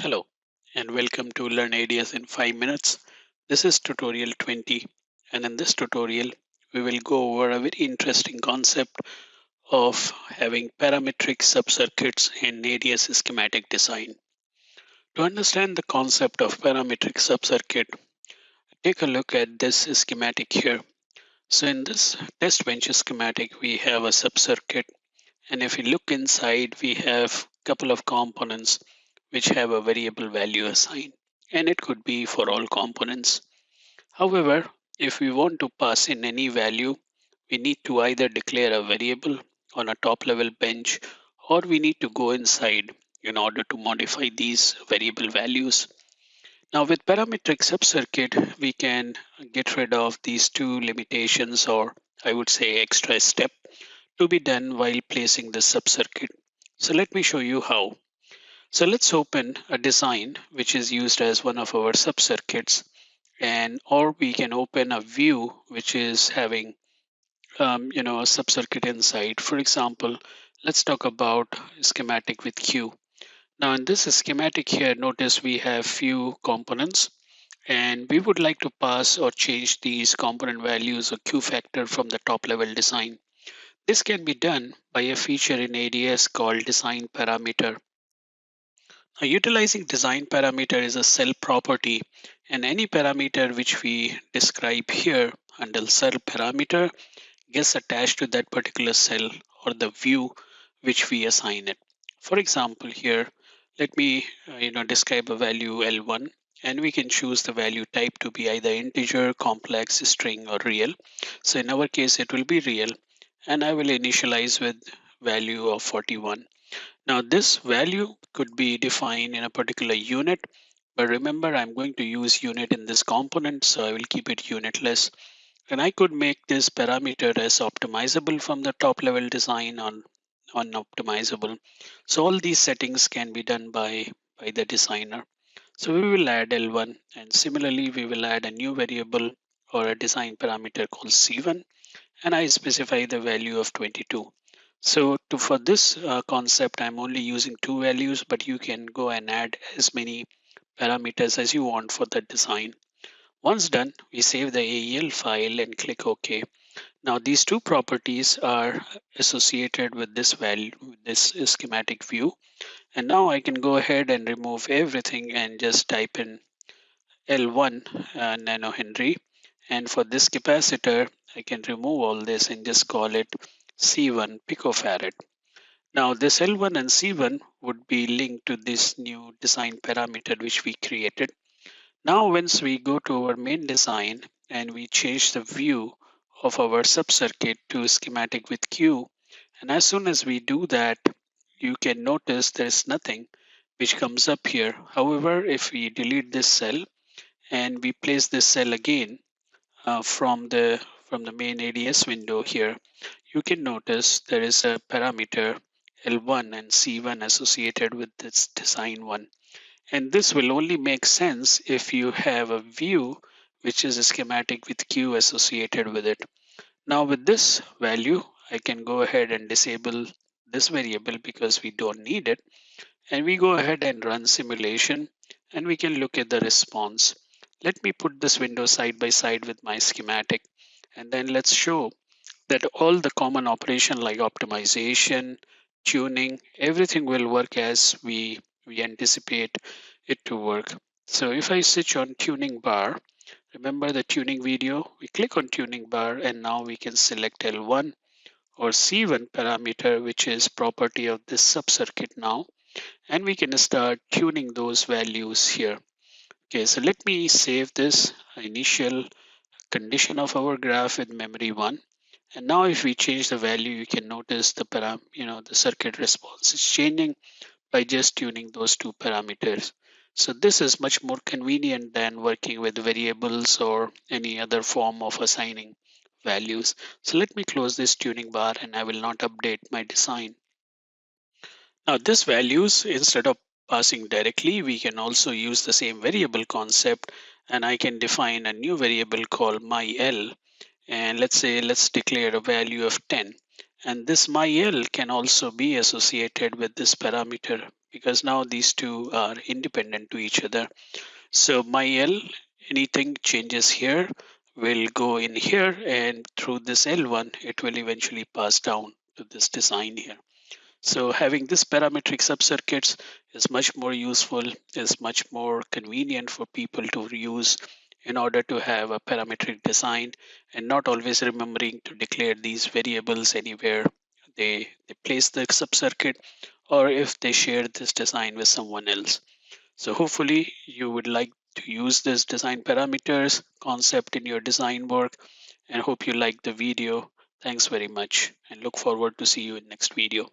Hello and welcome to Learn Ideas in 5 minutes. This is tutorial 20, and in this tutorial we will go over a very interesting concept of having parametric subcircuits in ADS schematic design. To understand the concept of parametric subcircuit, take a look at this schematic here. So in this test bench schematic we have a subcircuit, and if we look inside we have a couple of components which have a variable value assigned, and it could be for all components. However, if we want to pass in any value, we need to either declare a variable on a top level bench, or we need to go inside in order to modify these variable values. Now with parametric subcircuit, we can get rid of these two limitations, or I would say extra step to be done while placing the subcircuit. So let me show you how. So let's open a design which is used as one of our subcircuits, and or we can open a view which is having a subcircuit inside. For example, let's talk about schematic with Q. Now in this schematic here, notice we have few components, and we would like to pass or change these component values or Q factor from the top level design. This can be done by a feature in ADS called design parameter. Utilizing design parameter is a cell property, and any parameter which we describe here under cell parameter gets attached to that particular cell or the view which we assign it. For example, here let me describe a value L1, and we can choose the value type to be either integer, complex, string, or real. So in our case it will be real, and I will initialize with value of 41. Now this value could be defined in a particular unit, but remember I'm going to use unit in this component, so I will keep it unitless. And I could make this parameter as optimizable from the top level design on unoptimizable. So all these settings can be done by the designer. So we will add L1, and similarly we will add a new variable or a design parameter called C1, and I specify the value of 22. So for this concept, I'm only using two values, but you can go and add as many parameters as you want for the design. Once done, we save the AEL file and click OK. Now these two properties are associated with this value, this schematic view. And now I can go ahead and remove everything and just type in L1 nanohenry. And for this capacitor, I can remove all this and just call it C1 picofarad. Now this L1 and C1 would be linked to this new design parameter which we created. Now once we go to our main design and we change the view of our subcircuit to schematic with Q, and as soon as we do that, you can notice there is nothing which comes up here. However, if we delete this cell and we place this cell again from the main ADS window here, you can notice there is a parameter L1 and C1 associated with this design one. And this will only make sense if you have a view which is a schematic with Q associated with it. Now with this value, I can go ahead and disable this variable because we don't need it. And we go ahead and run simulation, and we can look at the response. Let me put this window side by side with my schematic, and then let's show that all the common operation like optimization, tuning, everything will work as we anticipate it to work. So if I switch on tuning bar, remember the tuning video, we click on tuning bar, and now we can select L1 or C1 parameter, which is property of this subcircuit now, and we can start tuning those values here. Okay, so let me save this initial condition of our graph with memory 1. And now if we change the value, you can notice the circuit response is changing by just tuning those two parameters. So this is much more convenient than working with variables or any other form of assigning values. So let me close this tuning bar, and I will not update my design. Now this values, instead of passing directly, we can also use the same variable concept, and I can define a new variable called myL, and let's declare a value of 10. And this myl can also be associated with this parameter because now these two are independent to each other. So myl, anything changes here will go in here, and through this L1 it will eventually pass down to this design here. So having this parametric subcircuits is much more useful, is much more convenient for people to use in order to have a parametric design and not always remembering to declare these variables anywhere they place the subcircuit, or if they share this design with someone else. So hopefully you would like to use this design parameters concept in your design work, and hope you like the video. Thanks very much and look forward to see you in next video.